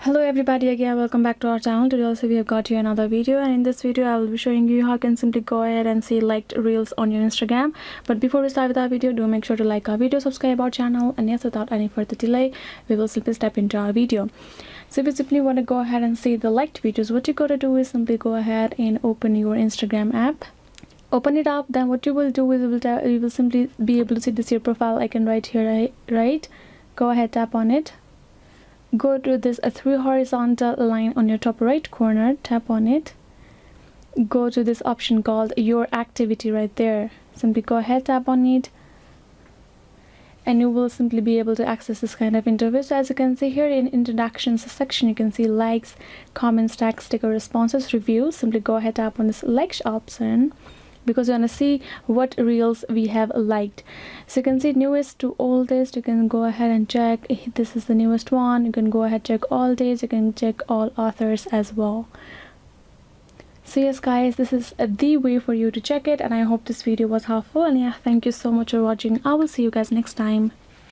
Hello everybody, again welcome back to our channel. Today also we have got here another video, and in this video I will be showing you how you can simply go ahead and see liked reels on your Instagram. But before we start with our video, do make sure to like our video, subscribe our channel, and yes, without any further delay we will simply step into our video. So if you simply want to go ahead and see the liked videos, what you gotta do is simply go ahead and open your Instagram app. Open it up. Then what you will do is you will simply be able to see this your profile icon right here, right? Go ahead, tap on it. Go to this three horizontal line on your top right corner, tap on it. Go to this option called your activity right there. Simply go ahead, tap on it, and you will simply be able to access this kind of interface. So as you can see here in introductions section, you can see likes, comments, tags, sticker, responses, reviews. Simply go ahead, tap on this likes option, because you want to see what reels we have liked. So you can see newest to oldest. You can go ahead and check if this is the newest one. You can go ahead, check all days. You can check all authors as well. So yes guys, this is the way for you to check it, and I hope this video was helpful. And yeah, thank you so much for watching. I will see you guys next time.